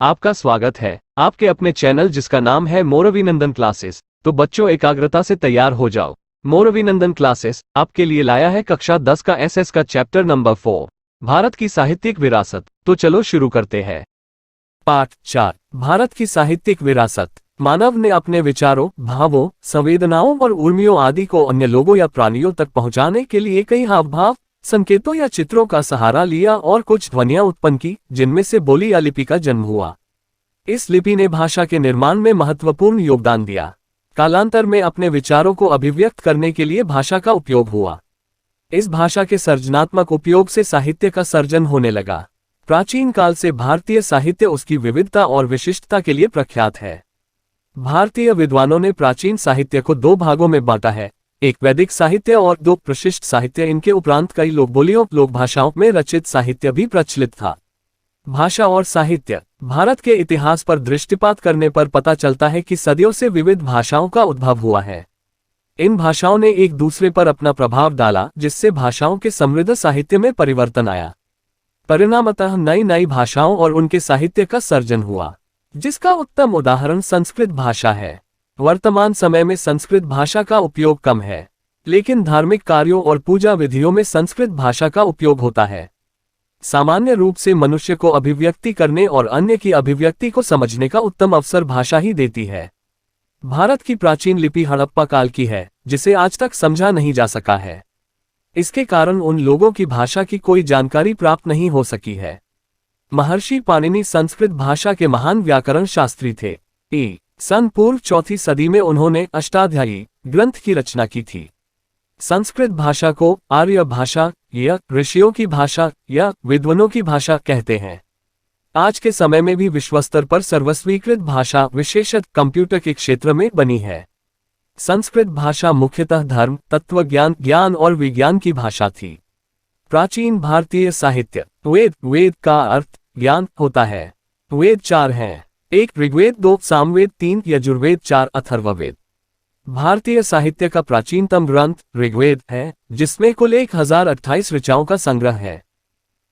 आपका स्वागत है आपके अपने चैनल जिसका नाम है मोरवीनंदन क्लासेस। तो बच्चों एकाग्रता से तैयार हो जाओ। मोरवीनंदन क्लासेस आपके लिए लाया है कक्षा 10 का एसएस का चैप्टर नंबर 4 भारत की साहित्यिक विरासत। तो चलो शुरू करते हैं। पाठ 4 भारत की साहित्यिक विरासत। मानव ने अपने विचारों, भावों, संवेदनाओं और उर्मियों आदि को अन्य लोगों या प्राणियों तक पहुंचाने के लिए कई हावभाव, संकेतों या चित्रों का सहारा लिया और कुछ ध्वनियां उत्पन्न की, जिनमें से बोली या लिपि का जन्म हुआ। इस लिपि ने भाषा के निर्माण में महत्वपूर्ण योगदान दिया। कालांतर में अपने विचारों को अभिव्यक्त करने के लिए भाषा का उपयोग हुआ। इस भाषा के सर्जनात्मक उपयोग से साहित्य का सर्जन होने लगा। प्राचीन काल से भारतीय साहित्य उसकी विविधता और विशिष्टता के लिए प्रख्यात है। भारतीय विद्वानों ने प्राचीन साहित्य को दो भागों में बांटा है, एक वैदिक साहित्य और दो प्रशिष्ट साहित्य। इनके उपरांत कई लोकबोलियों, लोक भाषाओं में रचित साहित्य भी प्रचलित था। भाषा और साहित्य। भारत के इतिहास पर दृष्टिपात करने पर पता चलता है कि सदियों से विविध भाषाओं का उद्भव हुआ है। इन भाषाओं ने एक दूसरे पर अपना प्रभाव डाला, जिससे भाषाओं के समृद्ध साहित्य में परिवर्तन आया। परिणामतः नई नई भाषाओं और उनके साहित्य का सर्जन हुआ, जिसका उत्तम उदाहरण संस्कृत भाषा है। वर्तमान समय में संस्कृत भाषा का उपयोग कम है, लेकिन धार्मिक कार्यों और पूजा विधियों में संस्कृत भाषा का उपयोग होता है। सामान्य रूप से मनुष्य को अभिव्यक्ति करने और अन्य की अभिव्यक्ति को समझने का उत्तम अवसर भाषा ही देती है। भारत की प्राचीन लिपि हड़प्पा काल की है, जिसे आज तक समझा नहीं जा सका है। इसके कारण उन लोगों की भाषा की कोई जानकारी प्राप्त नहीं हो सकी है। महर्षि पाणिनि संस्कृत भाषा के महान व्याकरण शास्त्री थे। सन पूर्व 4वीं सदी में उन्होंने अष्टाध्यायी ग्रंथ की रचना की थी। संस्कृत भाषा को आर्य भाषा या ऋषियों की भाषा या विद्वानों की भाषा कहते हैं। आज के समय में भी विश्वस्तर पर सर्वस्वीकृत भाषा, विशेषतः कंप्यूटर के क्षेत्र में बनी है। संस्कृत भाषा मुख्यतः धर्म, तत्वज्ञान, ज्ञान और विज्ञान की भाषा थी। प्राचीन भारतीय साहित्य। वेद का अर्थ ज्ञान होता है। वेद 4 हैं, 1 ऋग्वेद, 2 सामवेद, 3 यजुर्वेद, 4 अथर्ववेद। भारतीय साहित्य का प्राचीनतम ग्रंथ ऋग्वेद है, जिसमें कुल 1028 ऋचाओं का संग्रह है।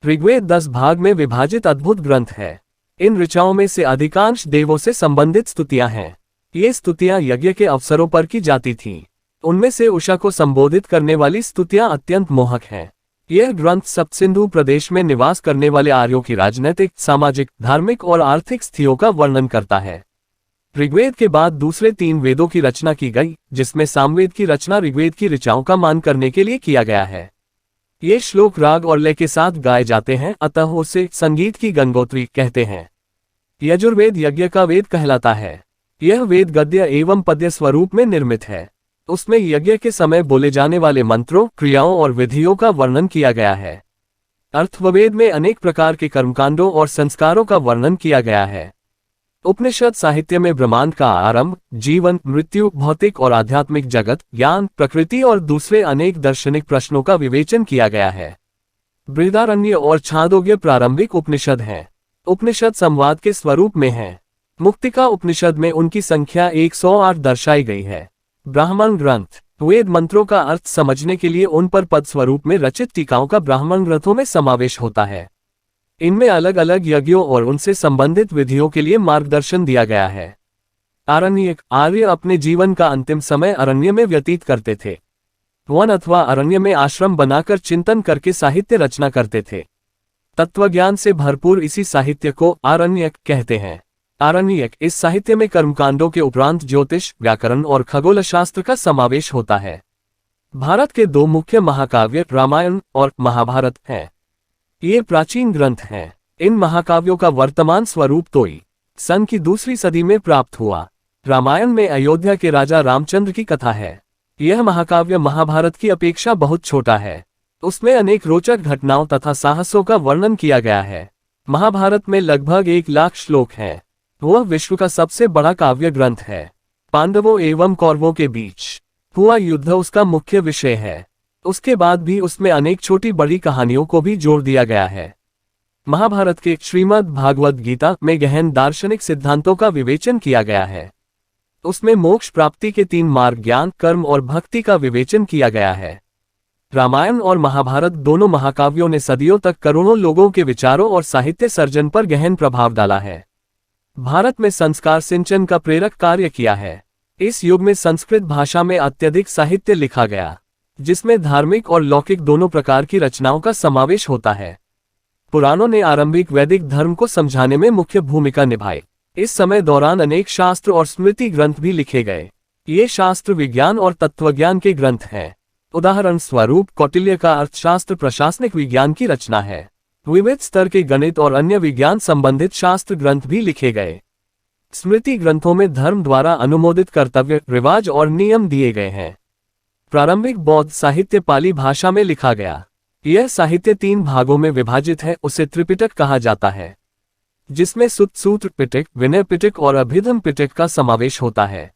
ऋग्वेद 10 भाग में विभाजित अद्भुत ग्रंथ है। इन ऋचाओं में से अधिकांश देवों से संबंधित स्तुतियां हैं। ये स्तुतियां यज्ञ के अवसरों पर की जाती थीं। उनमें से उषा को संबोधित करने वाली स्तुतियां अत्यंत मोहक हैं। यह ग्रंथ सप्तसिंधु प्रदेश में निवास करने वाले आर्यों की राजनैतिक, सामाजिक, धार्मिक और आर्थिक स्थितियों का वर्णन करता है। ऋग्वेद के बाद दूसरे 3 वेदों की रचना की गई, जिसमें सामवेद की रचना ऋग्वेद की ऋचाओं का मान करने के लिए किया गया है। ये श्लोक राग और लय के साथ गाए जाते हैं, अतः उसे संगीत की गंगोत्री कहते हैं। यजुर्वेद यज्ञ का वेद कहलाता है। यह वेद गद्य एवं पद्य स्वरूप में निर्मित है। उसमें यज्ञ के समय बोले जाने वाले मंत्रों, क्रियाओं और विधियों का वर्णन किया गया है। अथर्ववेद में अनेक प्रकार के कर्मकांडों और संस्कारों का वर्णन किया गया है। उपनिषद साहित्य में ब्रह्मांड का आरंभ, जीवन, मृत्यु, भौतिक और आध्यात्मिक जगत, ज्ञान, प्रकृति और दूसरे अनेक दार्शनिक प्रश्नों का विवेचन किया गया है। बृहदारण्य और छांदोग्य प्रारंभिक उपनिषद हैं। उपनिषद संवाद के स्वरूप में हैं। मुक्तिका उपनिषद में उनकी संख्या 108 दर्शाई गई है। ब्राह्मण ग्रंथ। वेद मंत्रों का अर्थ समझने के लिए उन पर पद स्वरूप में रचित टीकाओं का ब्राह्मण ग्रंथों में समावेश होता है। इनमें अलग अलग यज्ञों और उनसे संबंधित विधियों के लिए मार्गदर्शन दिया गया है। आरण्यक। आर्य अपने जीवन का अंतिम समय अरण्य में व्यतीत करते थे। वन अथवा अरण्य में आश्रम बनाकर चिंतन करके साहित्य रचना करते थे। तत्वज्ञान से भरपूर इसी साहित्य को आरण्यक कहते हैं। आरण्यक इस साहित्य में कर्मकांडों के उपरांत ज्योतिष, व्याकरण और खगोल शास्त्र का समावेश होता है। भारत के 2 मुख्य महाकाव्य रामायण और महाभारत हैं। ये प्राचीन ग्रंथ हैं। इन महाकाव्यों का वर्तमान स्वरूप तोई सन की 2वीं सदी में प्राप्त हुआ। रामायण में अयोध्या के राजा रामचंद्र की कथा है। यह महाकाव्य महाभारत की अपेक्षा बहुत छोटा है। उसमें अनेक रोचक घटनाओं तथा साहसों का वर्णन किया गया है। महाभारत में लगभग 1 लाख श्लोक हैं। वह विश्व का सबसे बड़ा काव्य ग्रंथ है। पांडवों एवं कौरवों के बीच हुआ युद्ध उसका मुख्य विषय है। उसके बाद भी उसमें अनेक छोटी बड़ी कहानियों को भी जोड़ दिया गया है। महाभारत के श्रीमद् भागवत गीता में गहन दार्शनिक सिद्धांतों का विवेचन किया गया है। उसमें मोक्ष प्राप्ति के 3 मार्ग, ज्ञान, कर्म और भक्ति का विवेचन किया गया है। रामायण और महाभारत दोनों महाकाव्यों ने सदियों तक करोड़ों लोगों के विचारों और साहित्य सर्जन पर गहन प्रभाव डाला है। भारत में संस्कार सिंचन का प्रेरक कार्य किया है। इस युग में संस्कृत भाषा में अत्यधिक साहित्य लिखा गया, जिसमें धार्मिक और लौकिक दोनों प्रकार की रचनाओं का समावेश होता है। पुराणों ने आरंभिक वैदिक धर्म को समझाने में मुख्य भूमिका निभाई। इस समय दौरान अनेक शास्त्र और स्मृति ग्रंथ भी लिखे गए। ये शास्त्र विज्ञान और तत्वज्ञान के ग्रंथ हैं। उदाहरण स्वरूप कौटिल्य का अर्थशास्त्र प्रशासनिक विज्ञान की रचना है। विविध स्तर के गणित और अन्य विज्ञान संबंधित शास्त्र ग्रंथ भी लिखे गए। स्मृति ग्रंथों में धर्म द्वारा अनुमोदित कर्तव्य, रिवाज और नियम दिए गए हैं। प्रारंभिक बौद्ध साहित्य पाली भाषा में लिखा गया। यह साहित्य 3 भागों में विभाजित है। उसे त्रिपिटक कहा जाता है, जिसमें सुत्त सूत्र पिटक, विनय पिटक और अभिधम पिटक का समावेश होता है।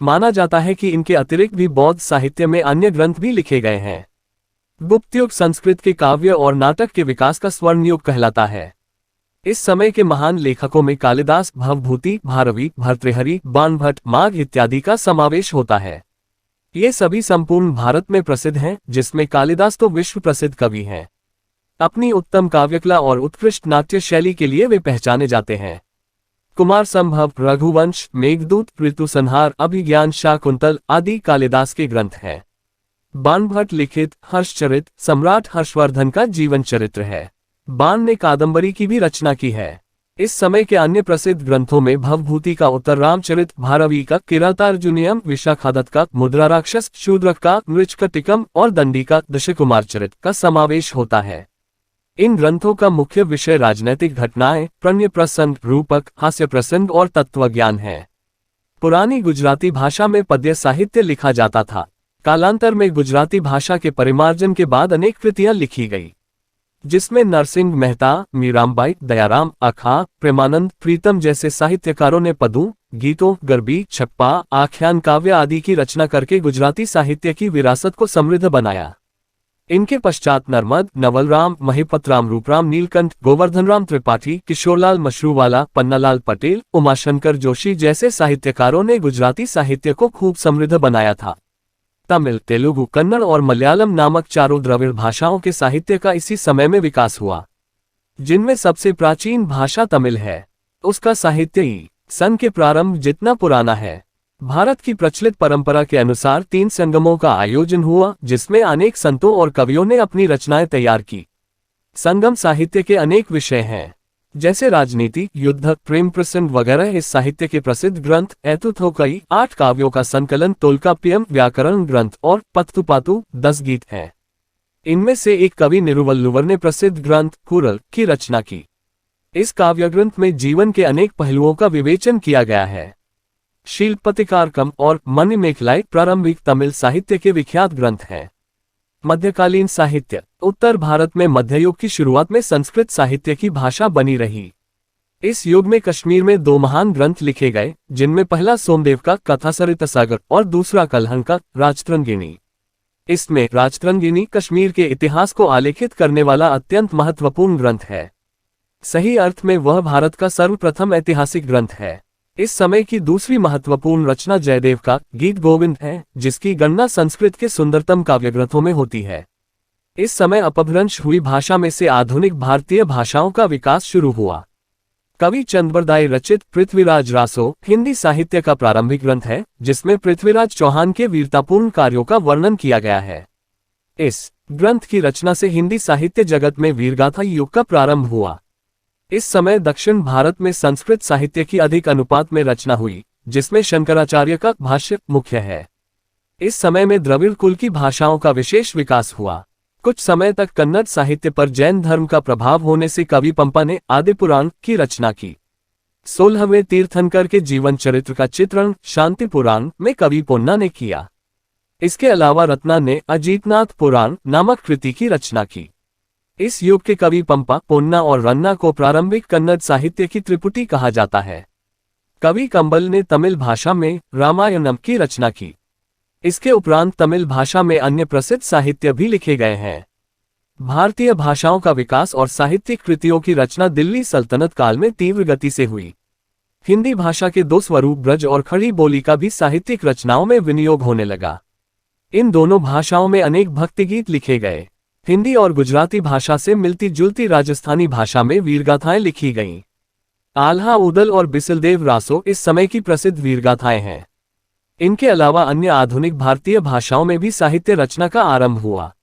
माना जाता है कि इनके अतिरिक्त भी बौद्ध साहित्य में अन्य ग्रंथ भी लिखे गए हैं। गुप्त युग संस्कृत के काव्य और नाटक के विकास का स्वर्ण युग कहलाता है। इस समय के महान लेखकों में कालिदास, भवभूति, भारवी, भर्तृहरि, बाणभट्ट, माघ इत्यादि का समावेश होता है। ये सभी संपूर्ण भारत में प्रसिद्ध हैं, जिसमें कालिदास तो विश्व प्रसिद्ध कवि हैं। अपनी उत्तम काव्यकला और उत्कृष्ट नाट्य शैली के लिए वे पहचाने जाते हैं। कुमार संभव, रघुवंश, मेघदूत, ऋतुसंहार, अभिज्ञान, शाकुंतल आदि कालिदास के ग्रंथ हैं। बाणभट्ट लिखित हर्षचरित सम्राट हर्षवर्धन का जीवन चरित्र है। बाण ने कादंबरी की भी रचना की है। इस समय के अन्य प्रसिद्ध ग्रंथों में भवभूति का उत्तर रामचरित, भारवी का किरातार्जुनीयम, विशाखादत्त का मुद्राराक्षस, शूद्रक का मृच्छकटिकम और दंडी का दशकुमारचरित का समावेश होता है। इन ग्रंथों का मुख्य विषय राजनैतिक घटनाएं, प्रणय प्रसंग, रूपक, हास्य प्रसंग और तत्वज्ञान है। पुरानी गुजराती भाषा में पद्य साहित्य लिखा जाता था। कालांतर में गुजराती भाषा के परिमार्जन के बाद अनेक कृतियां लिखी गई, जिसमें नरसिंह मेहता, मीराबाई, दयाराम, अखा, प्रेमानंद, प्रीतम जैसे साहित्यकारों ने पदों, गीतों, गरबी, छप्पा, आख्यान काव्य आदि की रचना करके गुजराती साहित्य की विरासत को समृद्ध बनाया। इनके पश्चात नर्मद, नवलराम, महिपतराम, रूपराम, नीलकंठ, गोवर्धनराम त्रिपाठी, किशोरलाल मशरूवाला, पन्नालाल पटेल, उमाशंकर जोशी जैसे साहित्यकारों ने गुजराती साहित्य को खूब समृद्ध बनाया था। तमिल, तेलुगु, कन्नड़ और मलयालम नामक 4 द्रविड़ भाषाओं के साहित्य का इसी समय में विकास हुआ, जिनमें सबसे प्राचीन भाषा तमिल है। उसका साहित्य सन के प्रारंभ जितना पुराना है। भारत की प्रचलित परंपरा के अनुसार 3 संगमों का आयोजन हुआ, जिसमें अनेक संतों और कवियों ने अपनी रचनाएं तैयार की। संगम साहित्य के अनेक विषय हैं, जैसे राजनीति, युद्ध, प्रेम प्रसंग वगैरह। इस साहित्य के प्रसिद्ध ग्रंथ एतुथोकई 8 काव्यों का संकलन, तोल्काप्पियम व्याकरण ग्रंथ और पत्तुपातु 10 गीत हैं। इनमें से एक कवि निरुवल्लुवर ने प्रसिद्ध ग्रंथ कुरल की रचना की। इस काव्य ग्रंथ में जीवन के अनेक पहलुओं का विवेचन किया गया है। शीलपतिकारकम और मणिमेखलाई प्रारंभिक तमिल साहित्य के विख्यात ग्रंथ हैं। मध्यकालीन साहित्य। उत्तर भारत में मध्ययुग की शुरुआत में संस्कृत साहित्य की भाषा बनी रही। इस युग में कश्मीर में 2 महान ग्रंथ लिखे गए, जिनमें पहला सोमदेव का कथासरितसागर और दूसरा कल्हण का राजतरंगिणी। इसमें राजतरंगिणी कश्मीर के इतिहास को आलेखित करने वाला अत्यंत महत्वपूर्ण ग्रंथ है। सही अर्थ में वह भारत का सर्वप्रथम ऐतिहासिक ग्रंथ है। इस समय की दूसरी महत्वपूर्ण रचना जयदेव का गीत गोविंद है, जिसकी गणना संस्कृत के सुंदरतम काव्यग्रंथों में होती है। इस समय अपभ्रंश हुई भाषा में से आधुनिक भारतीय भाषाओं का विकास शुरू हुआ। कवि चंद्रबरदाई रचित पृथ्वीराज रासो हिंदी साहित्य का प्रारंभिक ग्रंथ है, जिसमें पृथ्वीराज चौहान के वीरतापूर्ण कार्यों का वर्णन किया गया है। इस ग्रंथ की रचना से हिंदी साहित्य जगत में वीरगाथा युग का प्रारंभ हुआ। इस समय दक्षिण भारत में संस्कृत साहित्य की अधिक अनुपात में रचना हुई, जिसमें शंकराचार्य का भाष्य मुख्य है। इस समय में द्रविड़ कुल की भाषाओं का विशेष विकास हुआ। कुछ समय तक कन्नड़ साहित्य पर जैन धर्म का प्रभाव होने से कवि पंपा ने आदि पुराण की रचना की। 16वें तीर्थंकर के जीवन चरित्र का चित्रण शांति पुराण में कवि पोन्ना ने किया। इसके अलावा रत्ना ने अजीतनाथ पुराण नामक कृति की रचना की। इस युग के कवि पंपा, पोन्ना और रन्ना को प्रारंभिक कन्नड़ साहित्य की त्रिपुटी कहा जाता है। कवि कंबल ने तमिल भाषा में रामायणम की रचना की। इसके उपरांत तमिल भाषा में अन्य प्रसिद्ध साहित्य भी लिखे गए हैं। भारतीय भाषाओं का विकास और साहित्यिक कृतियों की रचना दिल्ली सल्तनत काल में तीव्र गति से हुई। हिंदी भाषा के 2 स्वरूप ब्रज और खड़ी बोली का भी साहित्यिक रचनाओं में विनियोग होने लगा। इन दोनों भाषाओं में अनेक भक्तिगीत लिखे गए। हिंदी और गुजराती भाषा से मिलती जुलती राजस्थानी भाषा में वीरगाथाएं लिखी गईं। आल्हा उदल और बिसलदेव रासो इस समय की प्रसिद्ध वीरगाथाएं हैं। इनके अलावा अन्य आधुनिक भारतीय भाषाओं में भी साहित्य रचना का आरंभ हुआ।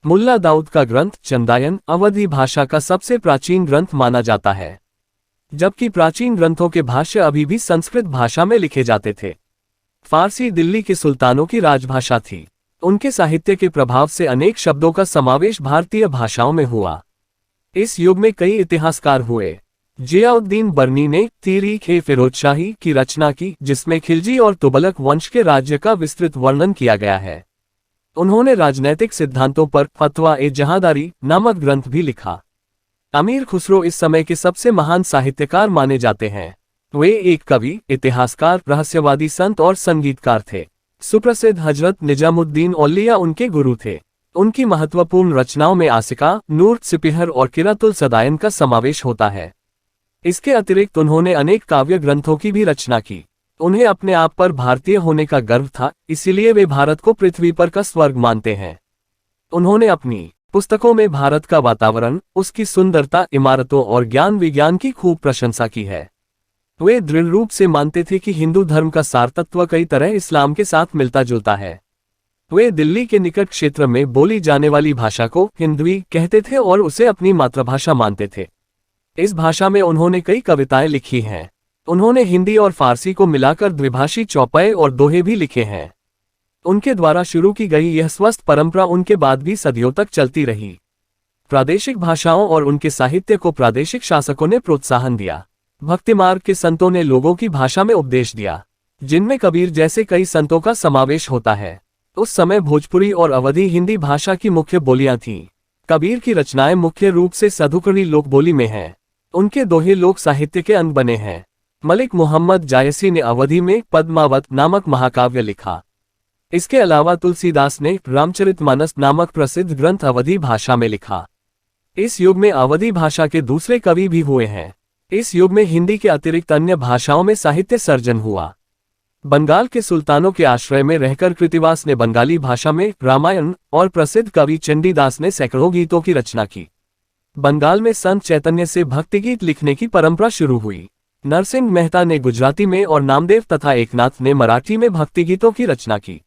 मुल्ला दाऊद का ग्रंथ चंदायन अवधी भाषा का सबसे प्राचीन ग्रंथ माना जाता है, जबकि प्राचीन ग्रंथों के भाष्य अभी भी संस्कृत भाषा में लिखे जाते थे। फारसी दिल्ली के सुल्तानों की राजभाषा थी। उनके साहित्य के प्रभाव से अनेक शब्दों का समावेश भारतीय भाषाओं में हुआ। इस युग में कई इतिहासकार हुए। जियाउद्दीन बर्नी ने तारीख़-ए-फिरोजशाही की रचना की, जिसमें खिलजी और तुगलक वंश के राज्य का विस्तृत वर्णन किया गया है। उन्होंने राजनैतिक सिद्धांतों पर फतवा-ए-जहांदारी नामक ग्रंथ भी लिखा। अमीर खुसरो इस समय के सबसे महान साहित्यकार माने जाते हैं। वे एक कवि, इतिहासकार, रहस्यवादी संत और संगीतकार थे। सुप्रसिद्ध हजरत निजामुद्दीन औलिया उनके गुरु थे। उनकी महत्वपूर्ण रचनाओं में आसिका, नूर सिपहर और किरातुल सदायन का समावेश होता है। इसके अतिरिक्त उन्होंने अनेक काव्य ग्रंथों की भी रचना की। उन्हें अपने आप पर भारतीय होने का गर्व था, इसीलिए वे भारत को पृथ्वी पर का स्वर्ग मानते हैं। उन्होंने अपनी पुस्तकों में भारत का वातावरण, उसकी सुंदरता, इमारतों और ज्ञान विज्ञान की खूब प्रशंसा की है। वे दृढ़ रूप से मानते थे कि हिंदू धर्म का सार तत्व कई तरह इस्लाम के साथ मिलता जुलता है। वे दिल्ली के निकट क्षेत्र में बोली जाने वाली भाषा को हिंदवी कहते थे और उसे अपनी मातृभाषा मानते थे। इस भाषा में उन्होंने कई कविताएं लिखी हैं। उन्होंने हिंदी और फारसी को मिलाकर द्विभाषी चौपाए और दोहे भी लिखे हैं। उनके द्वारा शुरू की गई यह स्वस्थ परंपरा उनके बाद भी सदियों तक चलती रही। प्रादेशिक भाषाओं और उनके साहित्य को प्रादेशिक शासकों ने प्रोत्साहन दिया। भक्ति मार्ग के संतों ने लोगों की भाषा में उपदेश दिया, जिनमें कबीर जैसे कई संतों का समावेश होता है। उस समय भोजपुरी और अवधी हिंदी भाषा की मुख्य बोलियां थीं। कबीर की रचनाएं मुख्य रूप से सधुकड़ी लोक बोली में हैं। उनके दोहे लोक साहित्य के अंग बने हैं। मलिक मोहम्मद जायसी ने अवधी में पद्मावत नामक महाकाव्य लिखा। इसके अलावा तुलसीदास ने रामचरितमानस नामक प्रसिद्ध ग्रंथ अवधी भाषा में लिखा। इस युग में अवधी भाषा के दूसरे कवि भी हुए हैं। इस युग में हिंदी के अतिरिक्त अन्य भाषाओं में साहित्य सर्जन हुआ। बंगाल के सुल्तानों के आश्रय में रहकर कृतिवास ने बंगाली भाषा में रामायण और प्रसिद्ध कवि चंडीदास ने सैकड़ों गीतों की रचना की। बंगाल में संत चैतन्य से भक्तिगीत लिखने की परंपरा शुरू हुई। नरसिंह मेहता ने गुजराती में और नामदेव तथा एकनाथ ने मराठी में भक्तिगीतों की रचना की।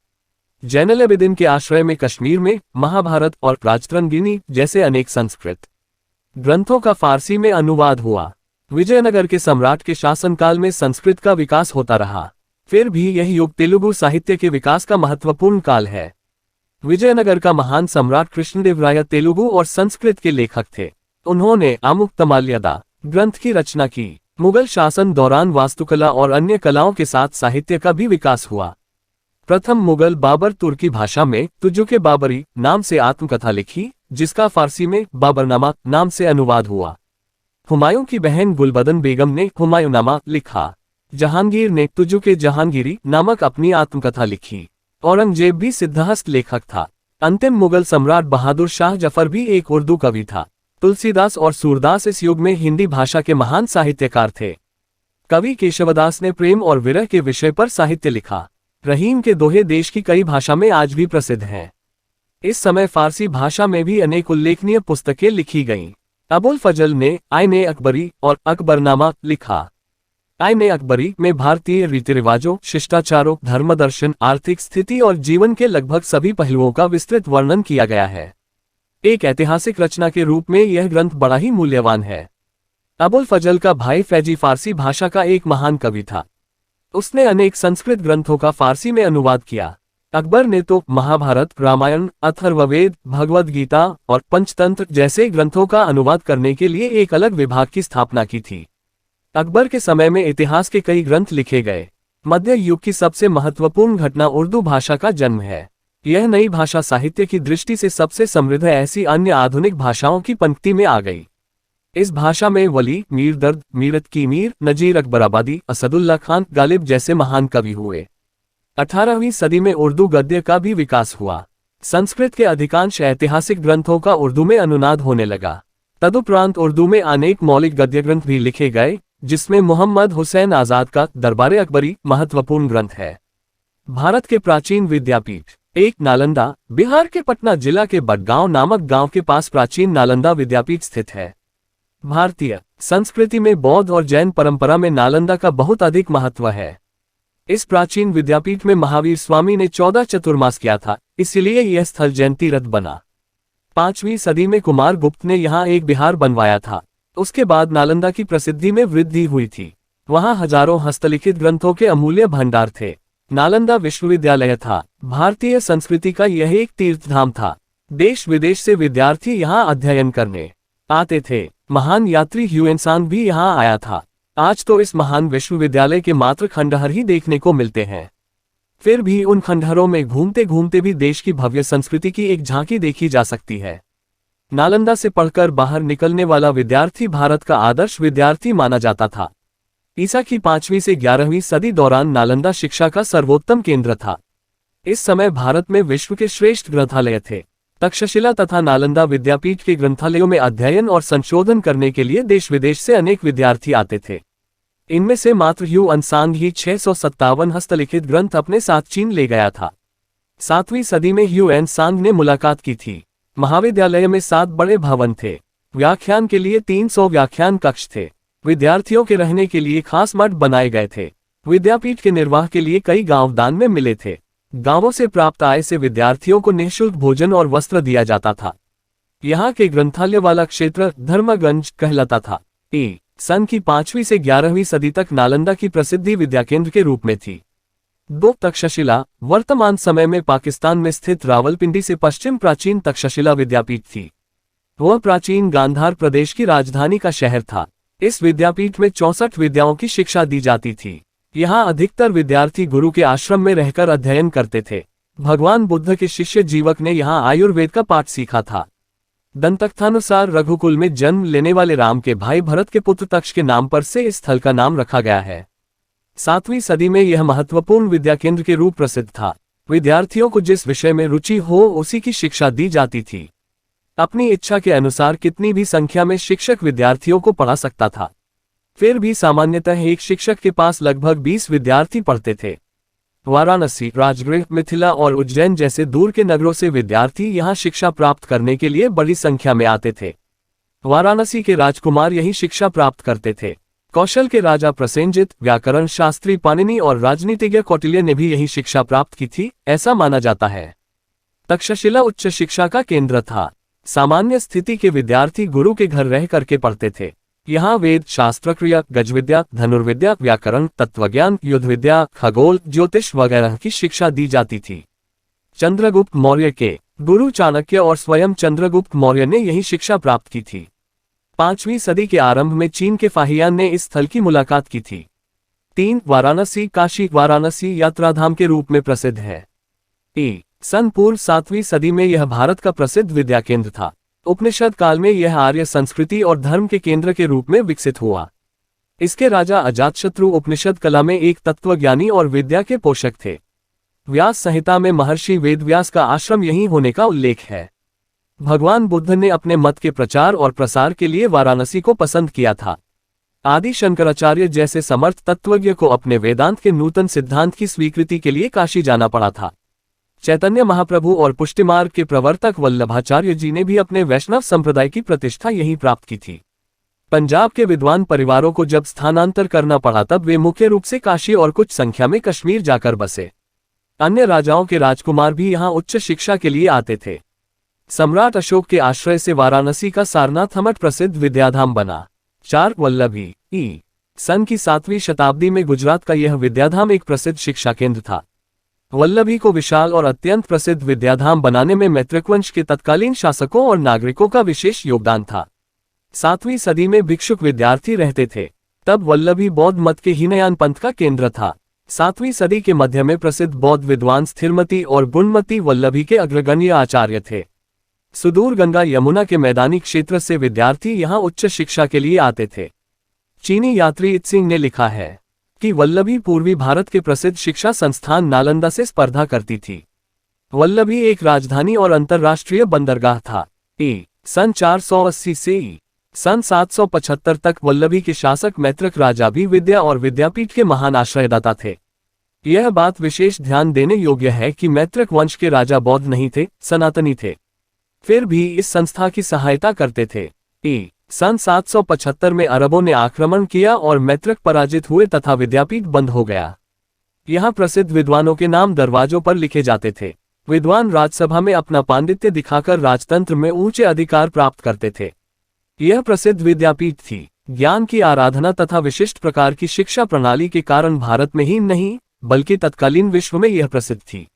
जैनल-ए-आबिदीन के आश्रय में कश्मीर में महाभारत और राजतरंगिणी जैसे अनेक संस्कृत ग्रंथों का फारसी में अनुवाद हुआ। विजयनगर के सम्राट के शासनकाल में संस्कृत का विकास होता रहा। फिर भी यह युग तेलुगु साहित्य के विकास का महत्वपूर्ण काल है। विजयनगर का महान सम्राट कृष्णदेवराय तेलुगु और संस्कृत के लेखक थे। उन्होंने आमुक्तमाल्यदा ग्रंथ की रचना की। मुगल शासन दौरान वास्तुकला और अन्य कलाओं के साथ साहित्य का भी विकास हुआ। प्रथम मुगल बाबर तुर्की भाषा में तुजुके बाबरी नाम से आत्मकथा लिखी, जिसका फारसी में बाबरनामा नाम से अनुवाद हुआ। हुमायूं की बहन गुलबदन बेगम ने हुमायूंनामा लिखा। जहांगीर ने तुजुके जहांगीरी नामक अपनी आत्मकथा लिखी। औरंगजेब भी सिद्धहस्त लेखक था। अंतिम मुगल सम्राट बहादुर शाह जफर भी एक उर्दू कवि था। तुलसीदास और सूरदास इस युग में हिंदी भाषा के महान साहित्यकार थे। कवि केशवदास ने प्रेम और विरह के विषय पर साहित्य लिखा। रहीम के दोहे देश की कई भाषा में आज भी प्रसिद्ध हैं। इस समय फारसी भाषा में भी अनेक उल्लेखनीय पुस्तकें लिखी गईं। अबुल फजल ने आईने अकबरी और अकबरनामा लिखा। आईने अकबरी में भारतीय रीति रिवाजों, शिष्टाचारों, धर्मदर्शन, आर्थिक स्थिति और जीवन के लगभग सभी पहलुओं का विस्तृत वर्णन किया गया है। एक ऐतिहासिक रचना के रूप में यह ग्रंथ बड़ा ही मूल्यवान है। अबुल फजल का भाई फैजी फारसी भाषा का एक महान कवि था। उसने अनेक संस्कृत ग्रंथों का फारसी में अनुवाद किया। अकबर ने तो महाभारत, रामायण, अथर्ववेद, भगवद गीता और पंचतंत्र जैसे ग्रंथों का अनुवाद करने के लिए एक अलग विभाग की स्थापना की थी। अकबर के समय में इतिहास के कई ग्रंथ लिखे गए। मध्य युग की सबसे महत्वपूर्ण घटना उर्दू भाषा का जन्म है। यह नई भाषा साहित्य की दृष्टि से सबसे समृद्ध ऐसी अन्य आधुनिक भाषाओं की पंक्ति में आ गई। इस भाषा में वली, मीर दर्द, मीरत की मीर, नजीर अकबराबादी, असदुल्ला खान, गालिब जैसे महान कवि हुए। 18वीं सदी में उर्दू गद्य का भी विकास हुआ। संस्कृत के अधिकांश ऐतिहासिक ग्रंथों का उर्दू में अनुवाद होने लगा। तदुपरांत उर्दू में अनेक मौलिक गद्य ग्रंथ भी लिखे गए, जिसमें मोहम्मद हुसैन आजाद का दरबारे अकबरी महत्वपूर्ण ग्रंथ है। भारत के प्राचीन विद्यापीठ एक नालंदा, बिहार के पटना जिला के बडगांव नामक गांव के पास प्राचीन नालंदा विद्यापीठ स्थित है। भारतीय संस्कृति में बौद्ध और जैन परंपरा में नालंदा का बहुत अधिक महत्व है। इस प्राचीन विद्यापीठ में महावीर स्वामी ने 14 चतुर्मास किया था, इसलिए यह स्थल जैन तीर्थ बना। 5वीं सदी में कुमार गुप्त ने यहाँ एक विहार बनवाया था। उसके बाद नालंदा की प्रसिद्धि में वृद्धि हुई थी। वहाँ हजारों हस्तलिखित ग्रंथों के अमूल्य भंडार थे। नालंदा विश्वविद्यालय था। भारतीय संस्कृति का यह एक तीर्थधाम था। देश विदेश से विद्यार्थी यहाँ अध्ययन करने आते थे। महान यात्री ह्यूएन भी यहाँ आया था। आज तो इस महान विश्वविद्यालय के मात्र खंडहर ही देखने को मिलते हैं। फिर भी उन खंडहरों में घूमते घूमते भी देश की भव्य संस्कृति की एक झांकी देखी जा सकती है। नालंदा से पढ़कर बाहर निकलने वाला विद्यार्थी भारत का आदर्श विद्यार्थी माना जाता था। ईसा की 5वीं से 11वीं सदी दौरान नालंदा शिक्षा का सर्वोत्तम केंद्र था। इस समय भारत में विश्व के श्रेष्ठ ग्रंथालय थे। तक्षशिला तथा नालंदा विद्यापीठ के ग्रंथालयों में अध्ययन और संशोधन करने के लिए देश विदेश से अनेक विद्यार्थी आते थे। इनमें से मात्र ह्यूएन ही 657 हस्तलिखित ग्रंथ अपने साथ चीन ले गया था। 7वीं सदी में ह्यूएन ने मुलाकात की थी। महाविद्यालय में 7 बड़े भवन थे। व्याख्यान के लिए 300 व्याख्यान कक्ष थे। विद्यार्थियों के रहने के लिए खास मठ बनाए गए थे। विद्यापीठ के निर्वाह के लिए कई गांव दान में मिले थे। गांवों से प्राप्त आय से विद्यार्थियों को निःशुल्क भोजन और वस्त्र दिया जाता था। यहाँ के ग्रंथालय वाला क्षेत्र धर्मगंज कहलाता था। सन की 5वीं से 11वीं सदी तक नालंदा की प्रसिद्धि विद्याकेंद्र के रूप में थी। 2 तक्षशिला वर्तमान समय में पाकिस्तान में स्थित रावलपिंडी से पश्चिम प्राचीन तक्षशिला विद्यापीठ थी। वह प्राचीन गांधार प्रदेश की राजधानी का शहर था। इस विद्यापीठ में 64 विद्याओं की शिक्षा दी जाती थी। यहाँ अधिकतर विद्यार्थी गुरु के आश्रम में रहकर अध्ययन करते थे। भगवान बुद्ध के शिष्य जीवक ने यहाँ आयुर्वेद का पाठ सीखा था। दंतकथानुसार रघुकुल में जन्म लेने वाले राम के भाई भरत के पुत्र तक्ष के नाम पर से इस स्थल का नाम रखा गया है। 7वीं सदी में यह महत्वपूर्ण विद्या केंद्र के रूप प्रसिद्ध था। विद्यार्थियों को जिस विषय में रुचि हो उसी की शिक्षा दी जाती थी। अपनी इच्छा के अनुसार कितनी भी संख्या में शिक्षक विद्यार्थियों को पढ़ा सकता था। फिर भी सामान्यतः एक शिक्षक के पास लगभग 20 विद्यार्थी पढ़ते थे। वाराणसी, राजगृह, मिथिला और उज्जैन जैसे दूर के नगरों से विद्यार्थी यहाँ शिक्षा प्राप्त करने के लिए बड़ी संख्या में आते थे। वाराणसी के राजकुमार यही शिक्षा प्राप्त करते थे। कौशल के राजा प्रसेनजित, व्याकरण शास्त्री पाणिनि और राजनीतिज्ञ कौटिल्य ने भी यही शिक्षा प्राप्त की थी, ऐसा माना जाता है। तक्षशिला उच्च शिक्षा का केंद्र था। सामान्य स्थिति के विद्यार्थी गुरु के घर रह करके पढ़ते थे। यहाँ वेद, शास्त्र, क्रिया, गजविद्या, धनुर्विद्या, व्याकरण, तत्वज्ञान, युद्ध विद्या, खगोल, ज्योतिष वगैरह की शिक्षा दी जाती थी। चंद्रगुप्त मौर्य के गुरु चाणक्य और स्वयं चंद्रगुप्त मौर्य ने यही शिक्षा प्राप्त की थी। 5वीं सदी के आरंभ में चीन के फाहियान ने इस स्थल की मुलाकात की थी। 3 वाराणसी, काशी वाराणसी यात्राधाम के रूप में प्रसिद्ध है। सन पूर्व 7वीं सदी में यह भारत का प्रसिद्ध विद्या केंद्र था। उपनिषद काल में यह आर्य संस्कृति और धर्म के केंद्र के रूप में विकसित हुआ। इसके राजा अजातशत्रु उपनिषद कला में एक तत्वज्ञानी और विद्या के पोषक थे। व्यास संहिता में महर्षि वेदव्यास का आश्रम यहीं होने का उल्लेख है। भगवान बुद्ध ने अपने मत के प्रचार और प्रसार के लिए वाराणसी को पसंद किया था। आदि शंकराचार्य जैसे समर्थ तत्वज्ञ को अपने वेदांत के नूतन सिद्धांत की स्वीकृति के लिए काशी जाना पड़ा था। चैतन्य महाप्रभु और पुष्टिमार्ग के प्रवर्तक वल्लभाचार्य जी ने भी अपने वैष्णव संप्रदाय की प्रतिष्ठा यहीं प्राप्त की थी। पंजाब के विद्वान परिवारों को जब स्थानांतर करना पड़ा तब वे मुख्य रूप से काशी और कुछ संख्या में कश्मीर जाकर बसे। अन्य राजाओं के राजकुमार भी यहाँ उच्च शिक्षा के लिए आते थे। सम्राट अशोक के आश्रय से वाराणसी का सारनाथ मठ प्रसिद्ध विद्याधाम बना। 4 वल्लभी सन की 7वीं शताब्दी में गुजरात का यह विद्याधाम एक प्रसिद्ध शिक्षा केंद्र था। वल्लभी को विशाल और अत्यंत प्रसिद्ध विद्याधाम बनाने में मैत्रेक वंश के तत्कालीन शासकों और नागरिकों का विशेष योगदान था। 7वीं सदी में भिक्षुक विद्यार्थी रहते थे। तब वल्लभी बौद्ध मत के हीनयान पंथ का केंद्र था। 7वीं सदी के मध्य में प्रसिद्ध बौद्ध विद्वान स्थिरमती और गुणमती वल्लभी के अग्रगण्य आचार्य थे। सुदूर गंगा यमुना के मैदानी क्षेत्र से विद्यार्थी यहाँ उच्च शिक्षा के लिए आते थे। चीनी यात्री इत्सिंग ने लिखा है कि वल्लभी पूर्वी भारत के प्रसिद्ध शिक्षा संस्थान नालंदा से स्पर्धा करती थी। वल्लभी एक राजधानी और अंतर्राष्ट्रीय बंदरगाह था। सन 480 से सन 775 तक वल्लभी के शासक मैत्रक राजा भी विद्या और विद्यापीठ के महान आश्रयदाता थे। यह बात विशेष ध्यान देने योग्य है कि मैत्रक वंश के राजा बौद्ध नहीं थे, सनातनी थे। फिर भी इस संस्था की सहायता करते थे। सन 775 में अरबों ने आक्रमण किया और मैत्रक पराजित हुए तथा विद्यापीठ बंद हो गया। यहाँ प्रसिद्ध विद्वानों के नाम दरवाजों पर लिखे जाते थे। विद्वान राजसभा में अपना पांडित्य दिखाकर राजतंत्र में ऊंचे अधिकार प्राप्त करते थे। यह प्रसिद्ध विद्यापीठ थी। ज्ञान की आराधना तथा विशिष्ट प्रकार की शिक्षा प्रणाली के कारण भारत में ही नहीं बल्कि तत्कालीन विश्व में यह प्रसिद्ध थी।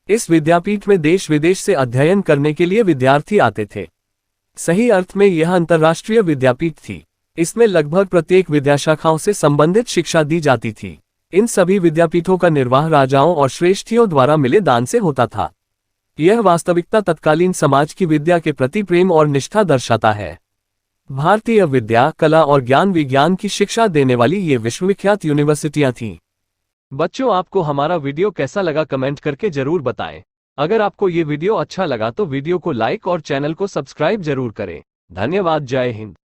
इस विद्यापीठ में देश विदेश से अध्ययन करने के लिए विद्यार्थी आते थे। सही अर्थ में यह अंतर्राष्ट्रीय विद्यापीठ थी। इसमें लगभग प्रत्येक विद्याशाखाओं से संबंधित शिक्षा दी जाती थी। इन सभी विद्यापीठों का निर्वाह राजाओं और श्रेष्ठियों द्वारा मिले दान से होता था। यह वास्तविकता तत्कालीन समाज की विद्या के प्रति प्रेम और निष्ठा दर्शाता है। भारतीय विद्या, कला और ज्ञान विज्ञान की शिक्षा देने वाली ये विश्वविख्यात यूनिवर्सिटियां थीं। बच्चों, आपको हमारा वीडियो कैसा लगा कमेंट करके जरूर बताएं। अगर आपको ये वीडियो अच्छा लगा तो वीडियो को लाइक और चैनल को सब्सक्राइब जरूर करें। धन्यवाद। जय हिंद।